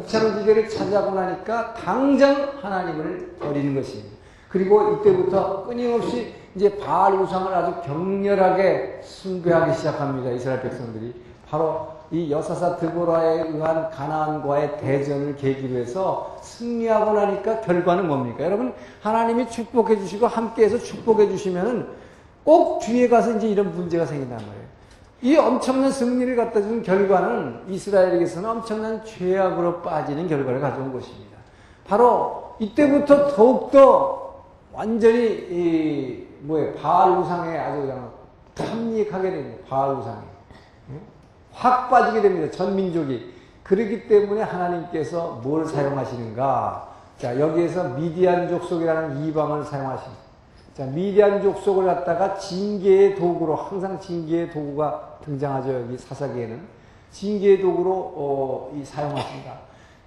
극창지대를 차지하고 나니까 당장 하나님을 버리는 것입니다. 그리고 이때부터 끊임없이 이제 바알 우상을 아주 격렬하게 숭배하기 시작합니다. 이스라엘 백성들이. 바로 이 여사사 드보라에 의한 가나안과의 대전을 계기로 해서 승리하고 나니까 결과는 뭡니까? 여러분, 하나님이 축복해 주시고 함께해서 축복해 주시면은 꼭 뒤에 가서 이제 이런 문제가 생긴단 말이에요. 이 엄청난 승리를 갖다 준 결과는 이스라엘에게서는 엄청난 죄악으로 빠지는 결과를 가져온 것입니다. 바로 이때부터 더욱더 완전히 바알 우상에 아주 그냥 탐닉하게 됩니다. 바알 우상에. 확 빠지게 됩니다. 전 민족이. 그렇기 때문에 하나님께서 뭘 사용하시는가? 자, 여기에서 미디안 족속이라는 이방을 사용하십니다. 자, 미디안 족속을 갖다가 징계의 도구로, 항상 징계의 도구가 등장하죠. 여기 사사기에는. 징계의 도구로, 사용하십니다.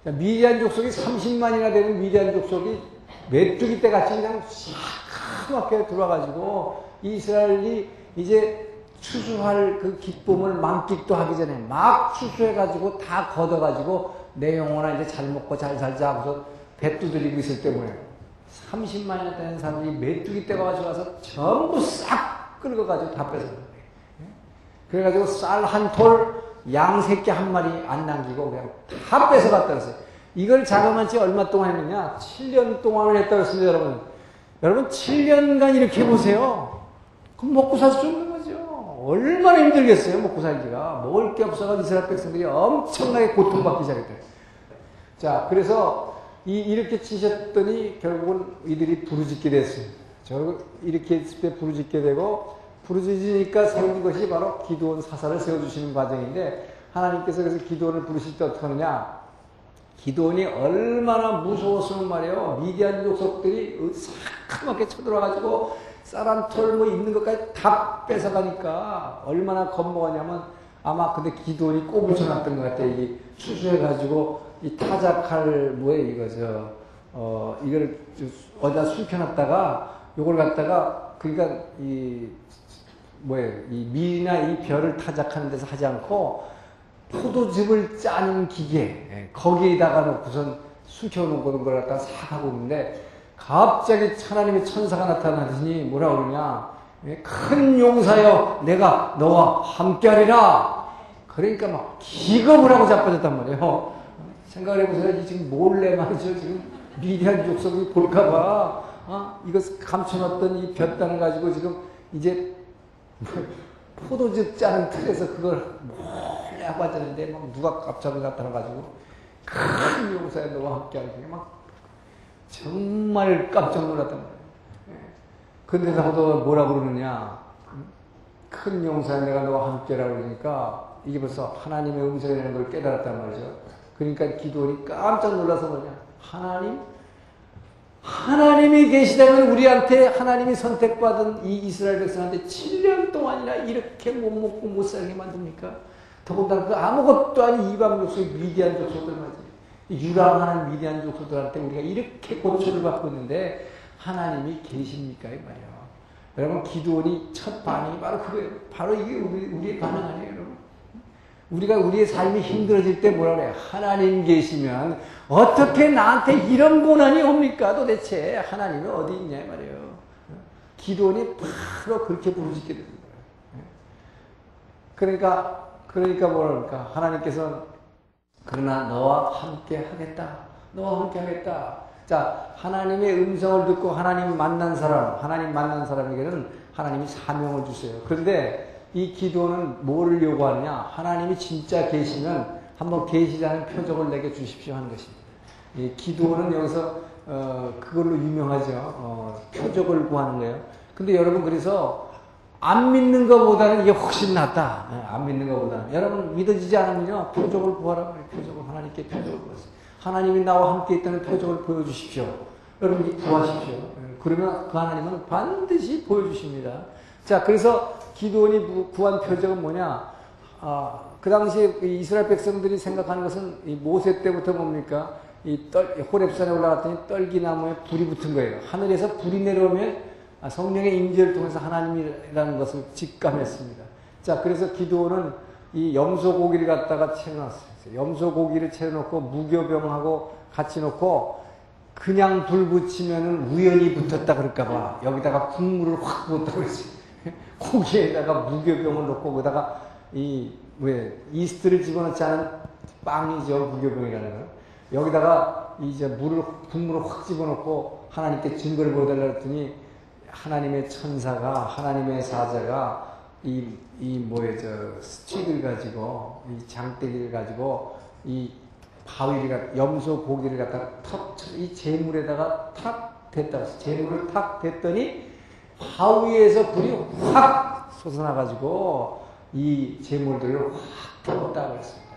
자, 미디안 족속이 30만이나 되는 미디안 족속이 메뚜기 떼 같이 그냥 시커멓게 들어와가지고 이스라엘이 이제 추수할 그 기쁨을 만끽도 하기 전에 막 추수해가지고 다 걷어가지고 내 영혼아 이제 잘 먹고 잘 살자 하고서 배 두드리고 있을 때문에 30만이나 되는 사람들이 메뚜기 떼가 가지고 와서 전부 싹 긁어가지고 다 뺏어간 거예요. 그래가지고 쌀 한 톨, 양 새끼 한 마리 안 남기고 그냥 다 뺏어갔다 그랬어요. 이걸 자그마치 얼마 동안 했느냐? 7년 동안을 했다고 했습니다, 여러분. 여러분, 7년간 이렇게 해보세요. 그럼 먹고 살 수 없는 거죠. 얼마나 힘들겠어요, 먹고 살기가. 먹을 게 없어서 이스라엘 백성들이 엄청나게 고통받기 시작했대요. 자, 그래서 이렇게 치셨더니 결국은 이들이 부르짖게 됐어요. 이렇게 했을 때 부르짖게 되고, 부르짖으니까 세운 것이 바로 기드온 사사를 세워주시는 과정인데, 하나님께서 그래서 기드온을 부르실 때 어떻게 하느냐? 기드온이 얼마나 무서웠으면 말이에요. 미디안 족속들이 사악하게 쳐들어와가지고 쌀 한 톨 있는 것까지 다 뺏어가니까 얼마나 겁먹었냐면 아마 근데 기드온이 꼽을 쳐놨던 것 같아요. 이게 추수해가지고 이 타작할 이걸 어디다 숨겨놨다가 요걸 갖다가 그러니까 이 밀이나 이 벼를 타작하는 데서 하지 않고 포도즙을 짜는 기계, 거기에다가 놓고선 숨겨놓은 걸 갖다 싹 하고 있는데, 갑자기 하나님의 천사가 나타나더니 뭐라 그러냐? 큰 용사여, 내가 너와 함께하리라. 그러니까 막 기겁을 하고 자빠졌단 말이에요. 생각을 해보세요. 지금 몰래 말이죠. 지금 미디안 족속이 볼까봐, 이거 감춰놨던 이 볕단을 가지고 지금 이제 포도즙 짜는 틀에서 그걸 몰래 하고 앉았는데, 막 누가 갑자기 나타나가지고, 큰 용사에 너와 함께 하는 게 막, 정말 깜짝 놀랐단 말이에요. 근데도 뭐라 그러느냐, 큰 용사에 내가 너와 함께라고 그러니까, 이게 벌써 하나님의 음성이라는 걸 깨달았단 말이죠. 그러니까 기도원이 깜짝 놀라서 뭐냐, 하나님이 계시다면 우리한테 하나님이 선택받은 이 이스라엘 백성한테 7년 동안이나 이렇게 못 먹고 못 살게 만듭니까? 더군다나 그 아무것도 아닌 이방 족속, 미디안 족속들 말이지. 유랑하는 미디안 족속들한테 우리가 이렇게 고초를 받고 있는데 하나님이 계십니까? 이 말이야. 여러분, 기도원이 첫 반응이 바로 그거예요. 바로 이게 우리의 반응 아니에요, 여러분. 우리가 우리의 삶이 힘들어질 때 뭐라 그래요? 하나님 계시면 어떻게 나한테 이런 고난이 옵니까? 도대체 하나님은 어디 있냐 말이에요. 기도원이 바로 그렇게 부르짖게 되는 거예요. 그러니까 뭐랄까? 하나님께서 그러나 너와 함께 하겠다. 너와 함께 하겠다. 자, 하나님의 음성을 듣고 하나님 만난 사람에게는 하나님이 사명을 주세요. 그런데 이 기도는 뭐를 요구하느냐? 하나님이 진짜 계시면 한번 계시다는 표적을 내게 주십시오 하는 것입니다. 이 기도는 여기서 그걸로 유명하죠. 표적을 구하는 거예요. 근데 여러분, 그래서 안 믿는 것보다는 이게 훨씬 낫다. 안 믿는 것보다는. 여러분, 믿어지지 않으면요, 표적을 구하라고 해요. 표적을, 하나님께 표적을 구하세요. 하나님이 나와 함께 있다는 표적을 보여주십시오. 여러분, 구하십시오. 그러면 그 하나님은 반드시 보여주십니다. 자, 그래서 기도원이 구한 표적은 뭐냐? 그 당시에 이스라엘 백성들이 생각하는 것은 이 모세 때부터 뭡니까? 호렙산에 올라갔더니 떨기나무에 불이 붙은 거예요. 하늘에서 불이 내려오면 성령의 임재를 통해서 하나님이라는 것을 직감했습니다. 자, 그래서 기도원은 이 염소고기를 갖다가 채워놨어요. 있어요. 염소 고기를 채워놓고 무교병하고 같이 놓고 그냥 불 붙이면은 우연히 붙었다 그럴까봐 여기다가 국물을 확 부었다 그랬어요. 고기에다가 무교병을 넣고 거기다가 이스트를 집어넣지 않은 빵이죠. 무교병이라는 거. 여기다가 이제 국물을 확 집어넣고 하나님께 증거를 보여달라 했더니 하나님의 천사가, 하나님의 사자가 스틱을 가지고, 이 장대기를 가지고, 염소 고기를 갖다가 이 재물에다가 탁 댔다. 재물을 탁 댔더니, 바위에서 불이 확 솟아나가지고, 이 재물들을 확 태웠다 그랬습니다.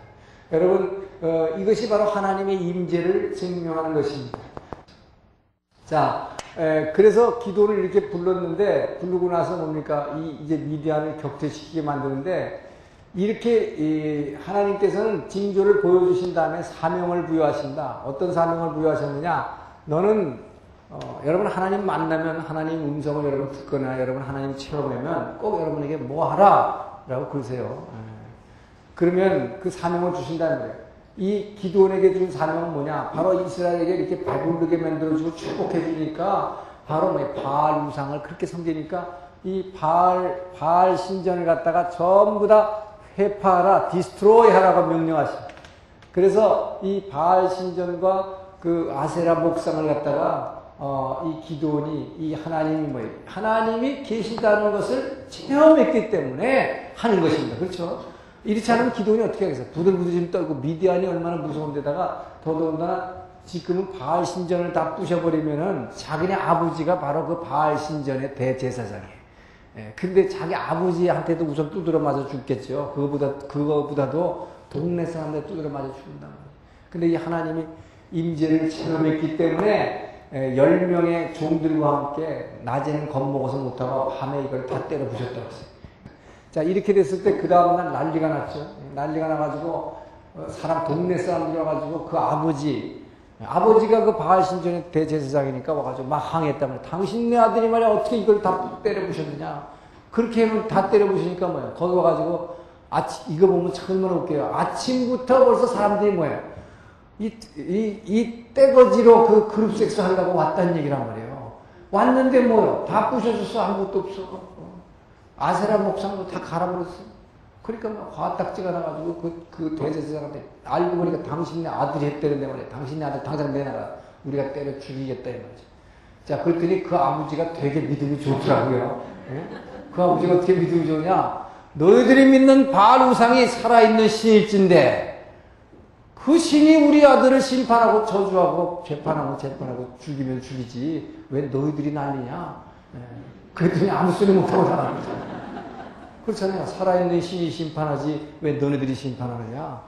여러분, 이것이 바로 하나님의 임재를 증명하는 것입니다. 자, 그래서 기도를 이렇게 불렀는데, 부르고 나서 뭡니까? 이제 미디안을 격퇴시키게 만드는데, 이렇게 하나님께서는 징조를 보여주신 다음에 사명을 부여하신다. 어떤 사명을 부여하셨느냐? 너는 여러분 하나님 만나면 하나님 음성을 여러분 듣거나 여러분 하나님 체험하면 꼭 여러분에게 뭐 하라 라고 그러세요. 그러면 그 사명을 주신다는 거예요. 이 기드온에게 준 사명은 뭐냐? 바로 이스라엘에게 이렇게 배부르게 만들어주고 축복해 주니까 바로 바알 우상을 그렇게 섬기니까 이 바알 신전을 갖다가 전부 다 회파하라, 디스트로이 하라고 명령하십니다. 그래서 이 바알 신전과 그 아세라 목상을 갖다가 이 기드온이 이 하나님이 계시다는 것을 체험했기 때문에 하는 것입니다. 그렇죠? 이렇지 않으면 기드온이 어떻게 하겠어요? 부들부들 떨고 미디안이 얼마나 무서운 데다가 더더군다나 지금은 바알 신전을 다 부셔버리면은 자기네 아버지가 바로 그 바알 신전의 대제사장이에요. 근데 자기 아버지한테도 우선 두드려 맞아 죽겠죠. 그거보다도 동네 사람들 두드려 맞아 죽는단 말이에요. 근데 이 하나님이 임재를 체험했기 때문에 10명의 종들과 함께 낮에는 겁먹어서 못하고 밤에 이걸 다 때려 부셨다고 했어요. 자, 이렇게 됐을 때 그 다음날 난리가 났죠. 난리가 나가지고 동네 사람들이 와가지고 그 아버지가 그 바알 신전의 대제사장이니까 와가지고 막 항의했단 말이야. 당신네 아들이 말이야 어떻게 이걸 다 때려 부셨느냐. 그렇게 하면 다 때려 부시니까 뭐야. 거기 와가지고 이거 보면 얼마나 웃겨요. 아침부터 벌써 사람들이 뭐야. 이 떼거지로 그 그룹 섹스 하려고 왔다는 얘기란 말이에요. 왔는데 뭐요. 다 부셔줬어. 아무것도 없어. 아세라 목상도 다 갈아버렸어. 그러니까 화딱지가 나가지고 그 대제사장한테 알고 보니까 당신네 아들이 했다는데 말이야. 당신네 아들 당장 내놔라. 우리가 때려 죽이겠다 이 말이죠. 자, 그랬더니 그 아버지가 되게 믿음이 좋더라고요. 예? 그 아버지가 어떻게 믿음이 좋냐? 너희들이 믿는 바알 우상이 살아있는 신일진데 그 신이 우리 아들을 심판하고 저주하고 재판하고 죽이면 죽이지 왜 너희들이 난리냐? 예. 그랬더니 아무 소리 못하고 나갑니다. 그렇잖아요. 살아있는 신이 심판하지 왜 너네들이 심판하느냐.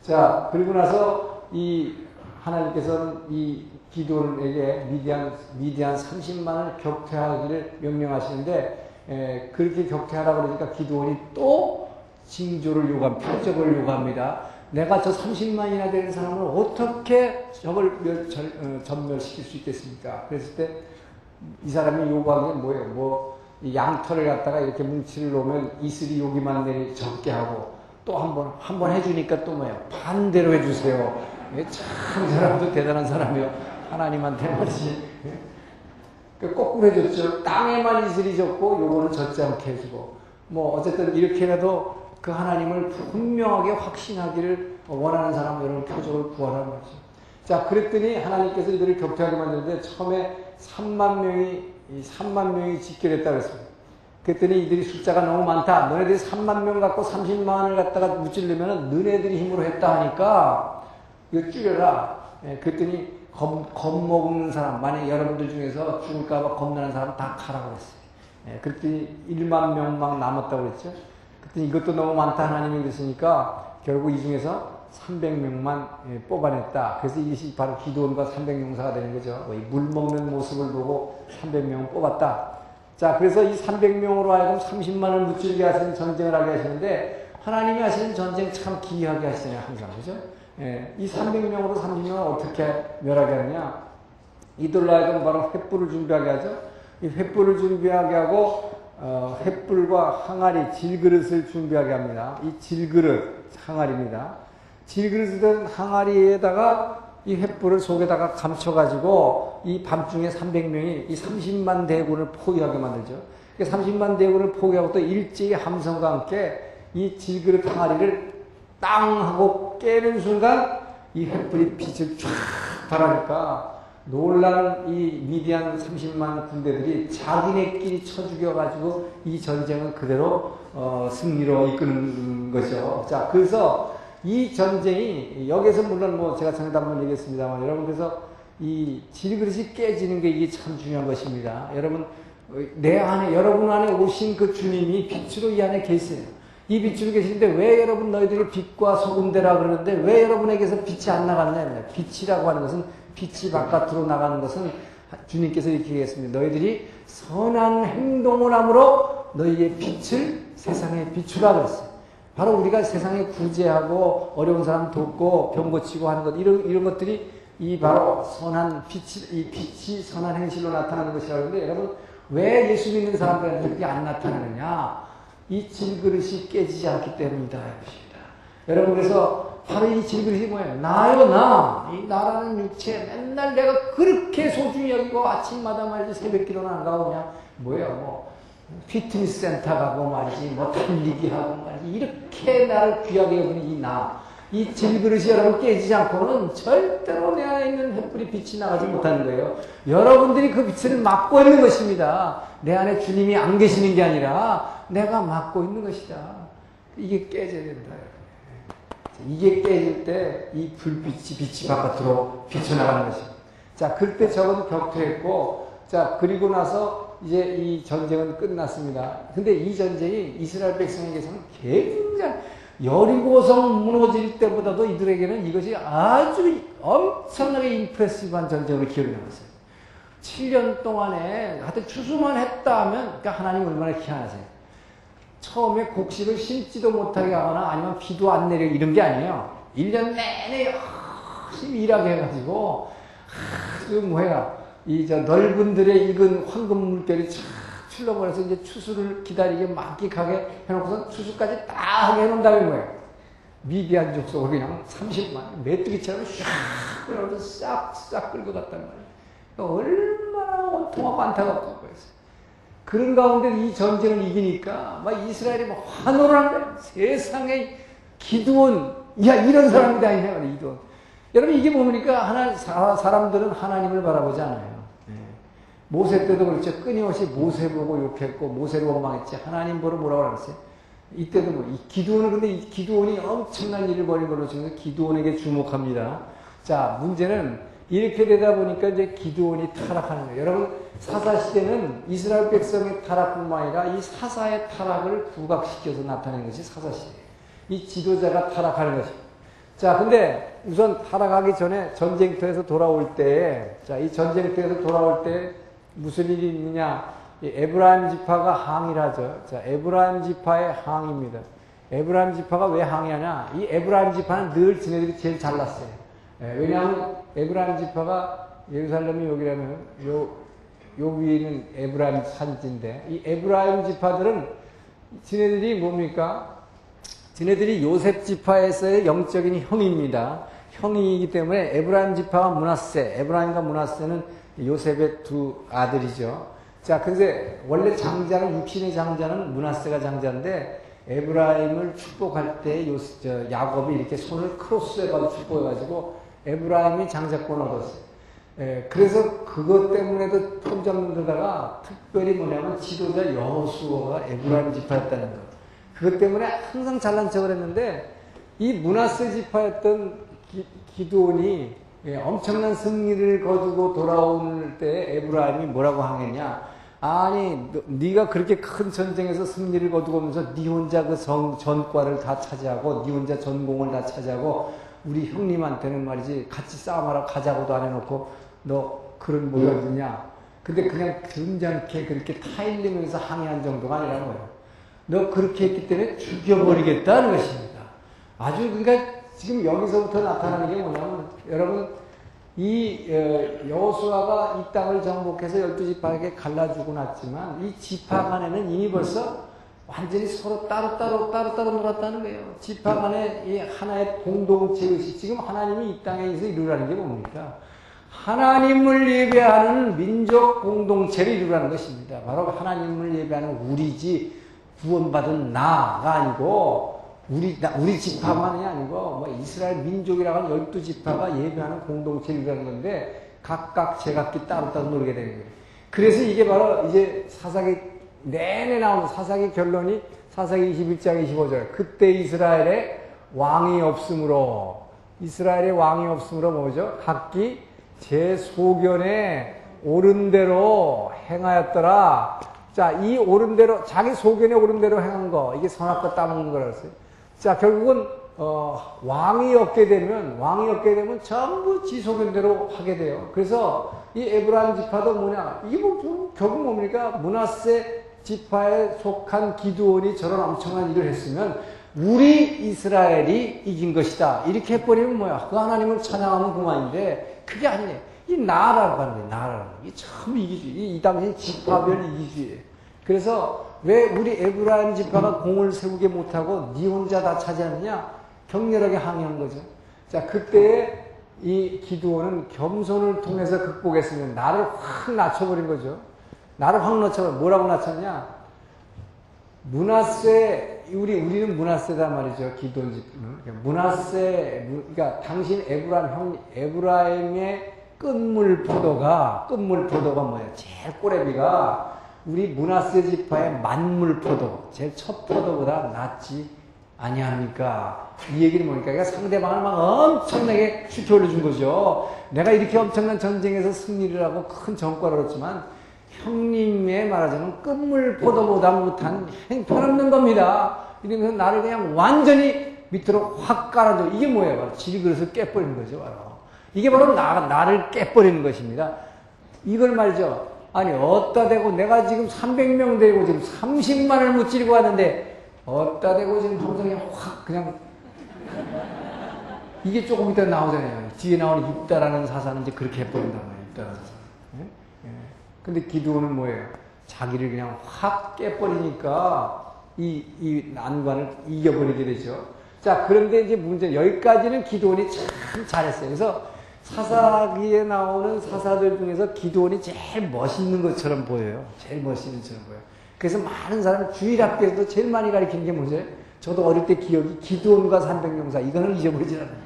자, 그리고 나서 이 하나님께서는 이 기드온에게 미디안 30만을 격퇴하기를 명령하시는데 그렇게 격퇴하라고 그러니까 기드온이 또 징조를 표적을 요구합니다. 내가 저 30만이나 되는 사람을 어떻게 전멸시킬 수 있겠습니까? 그랬을 때 이 사람이 요구하는 게 뭐예요? 이 양털을 갖다가 이렇게 뭉치를 놓으면 이슬이 여기만 적게 하고 또 한 번 해주니까 또 뭐예요? 반대로 해주세요. 참 사람도 대단한 사람이요. 하나님한테 말이지. 거꾸로 해줬죠. 땅에만 이슬이 졌고 요거는 젖지 않게 해주고 어쨌든 이렇게 해도 그 하나님을 분명하게 확신하기를 원하는 사람 여러분 표적을 구하라는 거죠. 자, 그랬더니 하나님께서 이들을 격퇴하게 만드는데 처음에 3만 명이 집결했다고 했습니다. 그랬더니 이들이 숫자가 너무 많다. 너네들이 3만 명 갖고 30만을 갖다가 무찌르려면 너네들이 힘으로 했다 하니까 이거 줄여라. 그랬더니 겁먹는 사람, 만약 여러분들 중에서 죽을까봐 겁나는 사람 다 가라고 그랬어요. 그랬더니 1만 명만 남았다고 그랬죠. 그랬더니 이것도 너무 많다 하나님이 그랬으니까 결국 이 중에서 300명만 뽑아냈다. 그래서 이것이 바로 기드온과 300용사가 되는 거죠. 물 먹는 모습을 보고 300명을 뽑았다. 자, 그래서 이 300명으로 하여금 30만을 무찌르게 하시는 전쟁을 하게 하시는데 하나님이 하시는 전쟁 참 기이하게 하시잖아요. 항상. 그죠? 이 300명으로 30명을 어떻게 멸하게 하느냐. 이들로 하여금 바로 횃불을 준비하게 하죠. 이 횃불을 준비하게 하고 횃불과 항아리, 질그릇을 준비하게 합니다. 이 질그릇, 항아리입니다. 질그릇이던 항아리에다가 이 횃불을 속에다가 감춰가지고 이 밤중에 300명이 이 30만 대군을 포위하게 만들죠. 30만 대군을 포위하고 또 일제히 함성과 함께 이 질그릇 항아리를 땅 하고 깨는 순간 이 횃불이 빛을 쫙 발하니까 놀란 이 미디안 30만 군대들이 자기네끼리 쳐 죽여가지고 이 전쟁은 그대로 승리로 이끄는 것이죠. 자, 그래서 이 전쟁이 여기서 물론 뭐 제가 전에도 한번 얘기했습니다만 여러분, 그래서 이 질그릇이 깨지는 게 이게 참 중요한 것입니다. 여러분, 내 안에, 여러분 안에 오신 그 주님이 빛으로 이 안에 계세요. 이 빛으로 계시는데 왜 여러분 너희들이 빛과 소금되라 그러는데 왜 여러분에게서 빛이 안 나갔냐? 빛이라고 하는 것은, 빛이 바깥으로 나가는 것은 주님께서 이렇게 얘기했습니다. 너희들이 선한 행동을 함으로 너희의 빛을 세상에 비추라 그랬어요. 바로 우리가 세상에 구제하고 어려운 사람 돕고 병 고치고 하는 것, 이런 것들이 이 바로 선한 이 빛이 선한 행실로 나타나는 것이라고 하는데, 여러분, 왜 예수 믿는 사람들한테 그렇게 안 나타나느냐? 이 질그릇이 깨지지 않기 때문이다. 이것입니다. 여러분, 그래서 바로 이 질그릇이 뭐예요? 나요, 나. 이 나라는 육체, 맨날 내가 그렇게 소중히 여기고 아침마다 말이지 새벽기도는 안 가고 그냥 뭐예요, 뭐 피트니스 센터 가고 말이지, 뭐 달리기 하고 말이지, 이렇게 나를 귀하게 여기는 이 나. 이 질그릇이 여러분 깨지지 않고는 절대로 내 안에 있는 횃불이 빛이 나가지 못하는 거예요. 여러분들이 그 빛을 막고 있는 것입니다. 내 안에 주님이 안 계시는 게 아니라 내가 막고 있는 것이다. 이게 깨져야 된다. 이게 깨질 때 이 빛이 바깥으로 비쳐나가는 것입니다. 자, 그때 적은 격퇴했고, 자, 그리고 나서 이제 이 전쟁은 끝났습니다. 근데 이 전쟁이 이스라엘 백성에게서는 굉장히 여리고성 무너질 때보다도 이들에게는 이것이 아주 엄청나게 임프레시브한 전쟁으로 기억이 남았어요. 7년 동안에 하여튼 추수만 했다 하면, 그러니까 하나님 얼마나 희한하세요. 처음에 곡식을 심지도 못하게 하거나 아니면 비도 안 내려 이런 게 아니에요. 1년 내내 열심히 일하게 해가지고 아주 넓은 들에 익은 황금 물결이 쫙 출렁거려서 이제 추수를 기다리게 만끽하게 해놓고서 추수까지 다 하게 해놓은 다음에 뭐예요? 미디안 족속을 그냥 30만 메뚜기처럼 샥 끌어서 싹싹 끌고 갔단 말이에요. 얼마나 원통하고 안타깝고 그랬어요. 그런 가운데 이 전쟁을 이기니까 막 이스라엘이 막 환호를 한 거예요. 세상에 기드온, 야, 이런 사람이다, 이 기드온. 여러분, 이게 뭡니까? 사람들은 하나님을 바라보지 않아요. 모세 때도 그렇죠. 끊임없이 모세 보고 욕했고 모세를 원망했지. 하나님 보러 뭐라고 그랬어요? 이때도 뭐 이 기드온은, 근데 이 기드온이 엄청난 일을 벌인 걸로 지금 기드온에게 주목합니다. 자, 문제는 이렇게 되다 보니까 이제 기드온이 타락하는 거예요. 여러분, 사사 시대는 이스라엘 백성의 타락뿐만 아니라 이 사사의 타락을 부각시켜서 나타내는 것이 사사 시대예요. 이 지도자가 타락하는 것입니다. 자, 근데 우선 타락하기 전에 전쟁터에서 돌아올 때, 자, 이 전쟁터에서 돌아올 때 무슨 일이 있느냐? 이 에브라임 지파가 항의를 하죠. 자, 에브라임 지파의 항의입니다. 에브라임 지파가 왜 항의하냐? 이 에브라임 지파는 늘 지네들이 제일 잘났어요. 왜냐하면 에브라임 지파가 예루살렘이 여기라면 요 위에는 에브라임 산지인데, 이 에브라임 지파들은 지네들이 뭡니까? 지네들이 요셉 지파에서의 영적인 형입니다. 형이기 때문에 에브라임 지파와 므낫세, 에브라임과 므낫세는 요셉의 두 아들이죠. 자, 근데 원래 장자는, 육신의 장자는 므낫세가 장자인데, 에브라임을 축복할 때 야곱이 이렇게 손을 크로스해가지고 축복해가지고 에브라임이 장자권을 얻었어요. 그래서 그것 때문에도 편점되다가 특별히 뭐냐면 지도자 여호수아가 에브라임 지파였다는 것. 그것 때문에 항상 잘난 척을 했는데, 이 므낫세 지파였던 기드온이 엄청난 승리를 거두고 돌아올 때 에브라임이 뭐라고 항했냐? 아니, 네가 그렇게 큰 전쟁에서 승리를 거두고 오면서 네 혼자 그 전과를 다 차지하고 네 혼자 전공을 다 차지하고 우리 형님한테는 말이지 같이 싸움하러 가자고도 안 해놓고 너 그런 모양이냐? 근데 그냥 점잖게 그렇게 타일리면서 항의한 정도가 아니라는 거예요. 너 그렇게 했기 때문에 죽여버리겠다는 것입니다. 아주, 그러니까 지금 여기서부터 나타나는 게 뭐냐면, 여러분, 이 여호수아가 이 땅을 정복해서 12지파에게 갈라주고 났지만 이 지파 간에는 이미 벌써 완전히 서로 따로따로 놀았다는 거예요. 지파 간에 이 하나의 공동체의식, 지금 하나님이 이 땅에서 이루라는 게 뭡니까? 하나님을 예배하는 민족 공동체를 이루라는 것입니다. 바로 하나님을 예배하는 우리지, 구원받은 나가 아니고, 우리 지파만이 아니고, 뭐 이스라엘 민족이라고 하는 12지파가 예배하는 공동체를 이루라는 건데, 각각 제각기 따로따로 놀게 되는 거예요. 그래서 이게 바로 이제 사사기 내내 나오는 사사기 결론이 사사기 21장 25절. 그때 이스라엘의 왕이 없으므로 뭐죠? 각기 제 소견에 옳은 대로 행하였더라. 자, 이 옳은 대로, 자기 소견에 옳은 대로 행한 거, 이게 선악과 따먹는 거라 했어요. 자, 결국은, 왕이 없게 되면 전부 지 소견대로 하게 돼요. 그래서 이 에브라임 지파도 뭐냐, 이게 결국 뭡니까? 므낫세 지파에 속한 기드온이 저런 엄청난 일을 했으면 우리 이스라엘이 이긴 것이다. 이렇게 해버리면 뭐야? 그 하나님을 찬양하면 그만인데, 그게 아니네. 이 나라라고 하는 거예요. 나라라는 거. 이게 참 이기주의. 이 당시 지파별 이기주의. 그래서 왜 우리 에브라임 지파가 공을 세우게 못하고 니 혼자 다 차지하느냐? 격렬하게 항의한 거죠. 자, 그때에 이 기드온은 겸손을 통해서 극복했으면 나를 확 낮춰버린 거죠. 나를 확 낮춰버린. 뭐라고 낮췄냐? 므낫세, 우리는 므낫세단 말이죠. 기드온 지파는. 그러니까 당신 에브라임의 끝물 포도가 뭐예요? 제일 꼬레비가 우리 므낫세 지파의 만물 포도, 제일 첫 포도보다 낫지 아니합니까? 이 얘기는 뭡니까? 그러니까 상대방을 막 엄청나게 휘둘러 준 거죠. 내가 이렇게 엄청난 전쟁에서 승리를 하고 큰 전과를 얻었지만 형님의 말하자면 끝물 포도보다 못한 형편없는 겁니다. 이러면서 나를 그냥 완전히 밑으로 확 깔아줘. 이게 뭐예요? 바로 질그릇을 깨버리는 거죠. 바로. 이게 바로 나를 깨버리는 것입니다. 이걸 말이죠. 아니, 어따 대고 내가 지금 300명 되고 지금 30만을 무찌르고 왔는데 어따 대고 지금 정성이 확 그냥 이게 조금 이따 나오잖아요. 뒤에 나오는 입다라는 사사는 이제 그렇게 해버린단 말이에요. 입다라는 사사. 예? 근데 기드온은 뭐예요? 자기를 그냥 확 깨버리니까 이 난관을 이겨버리게 되죠. 자, 그런데 이제 문제는 여기까지는 기드온이 참 잘했어요. 그래서 사사기에 나오는 사사들 중에서 기드온이 제일 멋있는 것처럼 보여요. 제일 멋있는 것처럼 보여요. 그래서 많은 사람이 주일학교에서도 제일 많이 가르치는 게 뭐죠? 저도 어릴 때 기억이 기드온과 300명사. 이거는 잊어버리지 않아요.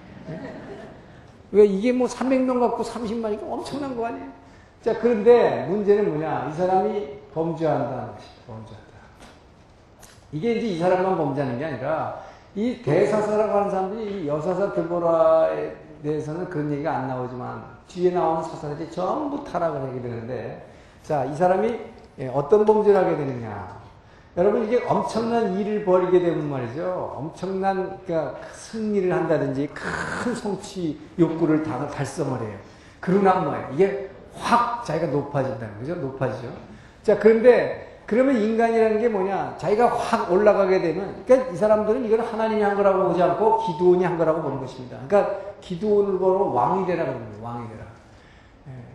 왜 이게 뭐 300명 갖고 30만이니까 엄청난 거 아니에요? 자, 그런데 문제는 뭐냐? 이 사람이 범죄한다는 것이죠. 범죄한다. 이게 이제 이 사람만 범죄하는 게 아니라 이 대사사라고 하는 사람들이 이 여사사 드보라에 대해서는 그런 얘기가 안 나오지만 뒤에 나오는 사사들이 전부 타락을 하게 되는데, 자, 이 사람이 어떤 범죄를 하게 되느냐? 여러분, 이게 엄청난 일을 벌이게 되면 말이죠. 엄청난, 그러니까 승리를 한다든지 큰 성취 욕구를 달성을 해요. 그러나 뭐예요? 이게 확 자기가 높아진다는 거죠. 높아지죠. 자, 그런데 그러면 인간이라는 게 뭐냐? 자기가 확 올라가게 되면, 그러니까 이 사람들은 이걸 하나님이 한 거라고 보지 않고 기드온이 한 거라고 보는 것입니다. 그러니까 기드온을 보러 왕이 되라 그러는 거예요. 왕이 되라.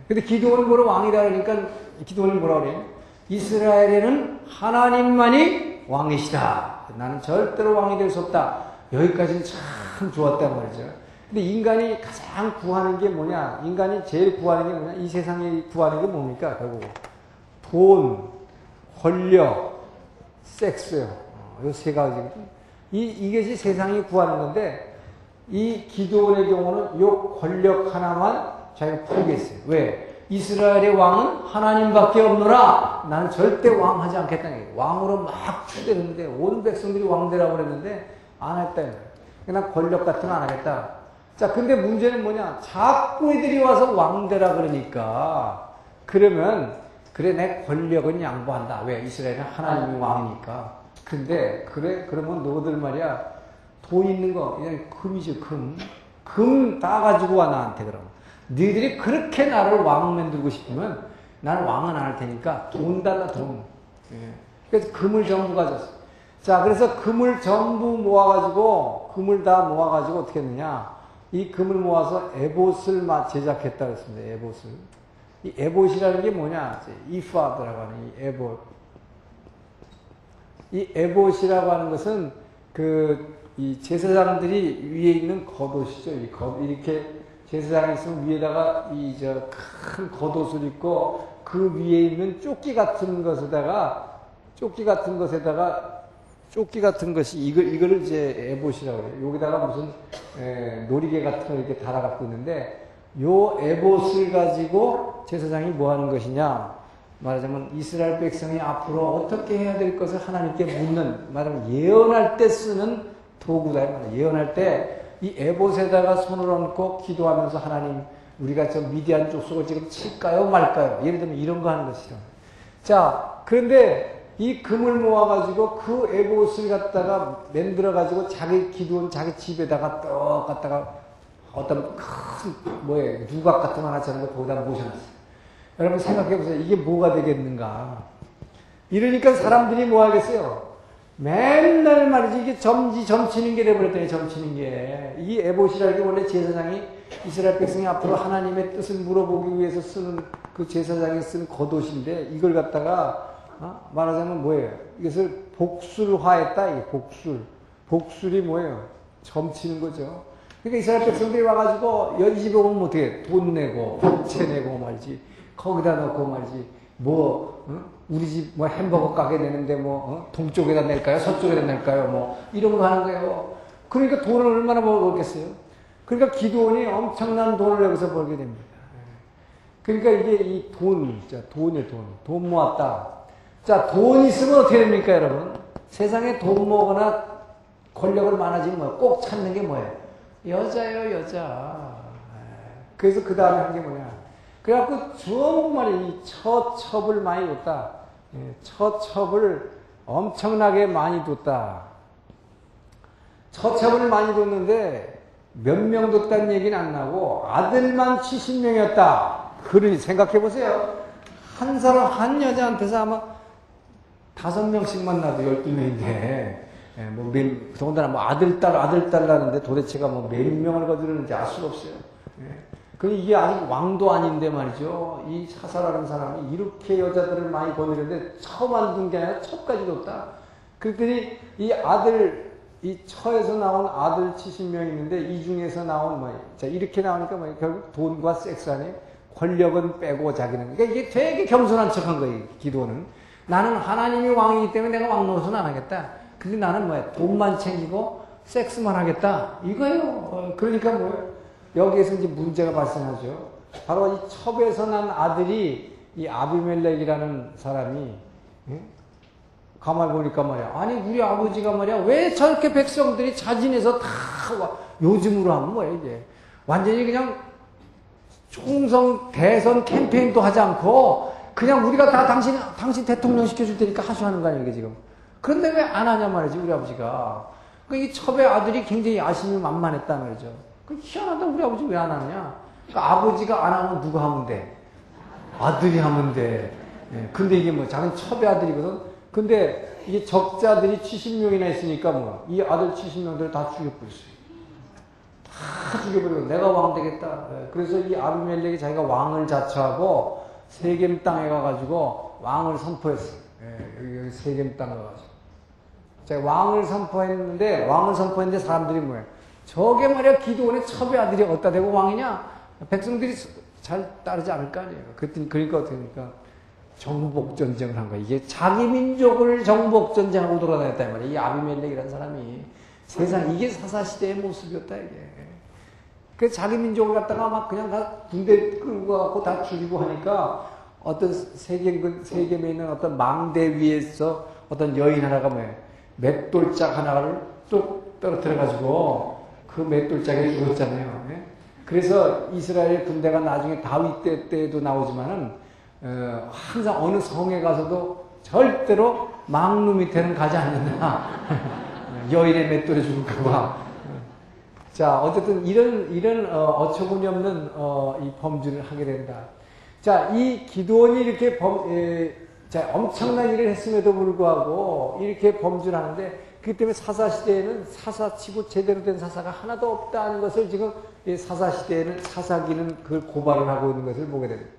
근데 기드온을 보러 왕이 되라 그러니까 기드온이 뭐라 그래요? 이스라엘에는 하나님만이 왕이시다. 나는 절대로 왕이 될 수 없다. 여기까지는 참 좋았단 말이죠. 근데 인간이 가장 구하는 게 뭐냐? 인간이 제일 구하는 게 뭐냐? 이 세상에 구하는 게 뭡니까? 결국 돈, 권력, 섹스요. 이 세 가지거든요. 이것이 세상이 구하는 건데, 이 기드온의 경우는 이 권력 하나만 자기가 포기했어요. 왜? 이스라엘의 왕은 하나님밖에 없노라. 나는 절대 왕 하지 않겠다는 거예요. 왕으로 막 추대했는데 온 백성들이 왕되라고 그랬는데 안 했다는 거예요. 난 권력 같은 거 안 하겠다. 자, 근데 문제는 뭐냐? 자꾸 이들이 와서 왕되라 그러니까, 그러면 그래, 내 권력은 양보한다. 왜? 이스라엘은 하나님이 왕이니까. 근데 그래, 그러면 너희들 말이야, 돈 있는 거 그냥 금이죠. 금 다 가지고 와 나한테. 그럼 너희들이 그렇게 나를 왕 만들고 싶으면 나는 왕은 안 할 테니까 돈 달라. 돈. 예. 그래서 금을 전부 가졌어. 자, 그래서 금을 전부 모아가지고 어떻게 했느냐? 이 금을 모아서 에봇을 제작했다 그랬습니다. 에봇을. 이 에봇이라는 게 뭐냐? 이파드라고 하는 이 에봇. 이 에봇이라고 하는 것은 이 제사장들이 위에 있는 겉옷이죠. 이렇게 제사장이 있으면 위에다가 큰 겉옷을 입고 그 위에 있는 조끼 같은 것이 이거를 이제 에봇이라고 해요. 여기다가 무슨 놀이개 같은 걸 이렇게 달아갖고 있는데 요 에봇을 가지고 제사장이 뭐 하는 것이냐? 말하자면 이스라엘 백성이 앞으로 어떻게 해야 될 것을 하나님께 묻는, 말하자면 예언할 때 쓰는 도구다. 예언할 때 이 에봇에다가 손을 얹고 기도하면서 하나님, 우리가 저 미디안 족속을 지금 칠까요 말까요? 예를 들면 이런 거 하는 것이죠. 자, 그런데 이 금을 모아가지고 그 에봇을 갖다가 만들어가지고 자기 기도원 자기 집에다가 떡 갖다가 어떤 큰 누각 같은 거 하나 저런 거 거기다 모셔놨어요. 여러분 생각해보세요. 이게 뭐가 되겠는가? 이러니까 사람들이 뭐 하겠어요? 맨날 말이지, 이게 점치는 게 돼버렸더니, 점치는 게. 이 에봇이라는 게 원래 제사장이, 이스라엘 백성이 앞으로 하나님의 뜻을 물어보기 위해서 쓰는, 그 제사장이 쓰는 겉옷인데, 이걸 갖다가, 말하자면 뭐예요? 이것을 복술화했다, 이게 복술. 복술이 뭐예요? 점치는 거죠. 그러니까 이스라엘 백성들이 와가지고, 이 집에 오면 어떻게 돈 내고, 복채 내고 말이지, 거기다 넣고 말이지, 우리 집 햄버거 가게 되는데 동쪽에다 낼까요? 서쪽에다 낼까요? 이런 거 하는 거예요. 그러니까 돈을 얼마나 벌겠어요? 그러니까 기도원이 엄청난 돈을 여기서 벌게 됩니다. 그러니까 이게 이 돈이에요, 돈. 돈 모았다. 자, 돈 있으면 어떻게 됩니까, 여러분? 세상에 돈 모으거나 권력을 많아지면 꼭 찾는 게 뭐예요? 여자예요, 여자. 그래서 그 다음에 한 게 뭐냐? 그래갖고 전부 말이야, 이 처첩을 많이 뒀다. 처첩을 엄청나게 많이 뒀다. 처첩을 많이 뒀는데 몇 명 뒀다는 얘기는 안 나고 아들만 70명이었다. 그러니 생각해보세요. 한 사람, 한 여자한테서 아마 5명씩만 나도 12명인데, 더군다나 아들, 딸 나는데 도대체가 몇 명을 거두는지 알 수가 없어요. 이게 아직 왕도 아닌데 말이죠. 이 사사라는 사람이 이렇게 여자들을 많이 보내는데 처만 둔 게 아니라 첩까지 뒀다. 그랬더니 이 처에서 나온 아들 70명 있는데 이 중에서 나온 자, 이렇게 나오니까 결국 돈과 섹스 안에 권력은 빼고 자기는. 그러니까 이게 되게 겸손한 척한 거예요, 기도는. 나는 하나님이 왕이기 때문에 내가 왕 노릇은 안 하겠다. 근데 나는 돈만 챙기고 섹스만 하겠다. 이거예요. 그러니까 여기에서 이제 문제가 발생하죠. 바로 이 첩에서 난 아들이 이 아비멜렉이라는 사람이, 가만히 보니까 말이야. 아니, 우리 아버지가 말이야. 왜 저렇게 백성들이 자진해서 다 요즘으로 하면 뭐야, 이게. 완전히 그냥 총선, 대선 캠페인도 하지 않고 그냥 우리가 다 당신 대통령 시켜줄 테니까 하소하는 거 아니야, 이게 지금. 그런데 왜 안 하냐 말이지, 우리 아버지가. 이 첩의 아들이 굉장히 야심이 만만했단 말이죠. 희한하다, 우리 아버지 왜 안 하냐? 그러니까 아버지가 안 하면 누가 하면 돼? 아들이 하면 돼. 근데 이게 작은 첩의 아들이거든? 근데 이게 적자들이 70명이나 있으니까 이 아들 70명들을 다 죽여버렸어요. 다 죽여버리고 내가 왕 되겠다. 그래서 이 아비멜렉이 자기가 왕을 자처하고 세겜 땅에 가가지고 왕을 선포했어요. 여기 세겜 땅에 가가지고. 제가 왕을 선포했는데 사람들이 뭐예요? 저게 말이야, 기도원의 첩의 아들이 어디다 대고 왕이냐? 백성들이 잘 따르지 않을 거 아니에요. 그러니까 어떻게 됩니까? 정복전쟁을 한 거야. 이게 자기 민족을 정복전쟁하고 돌아다녔단 말이야. 이 아비멜렉이라는 사람이. 세상, 이게 사사시대의 모습이었다, 이게. 그 자기 민족을 갖다가 그냥 다 군대 끌고 가고 다 죽이고 하니까 어떤 세겜에 있는 어떤 망대 위에서 어떤 여인 하나가 맷돌짝 하나를 뚝 떨어뜨려가지고 그 맷돌짝에 죽었잖아요. 그래서 이스라엘 군대가 나중에 다윗 때도 나오지만은, 항상 어느 성에 가서도 절대로 망루 밑에는 가지 않는다. 여인의 맷돌에 죽을까봐. 자, 어쨌든 이런 어처구니 없는 이 범죄를 하게 된다. 자, 이 기도원이 이렇게 엄청난 일을 했음에도 불구하고 이렇게 범죄를 하는데, 그렇기 때문에 사사시대에는 사사치고 제대로 된 사사가 하나도 없다는 것을 지금 사사시대에는 사사기는 그걸 고발을 하고 있는 것을 보게 됩니다.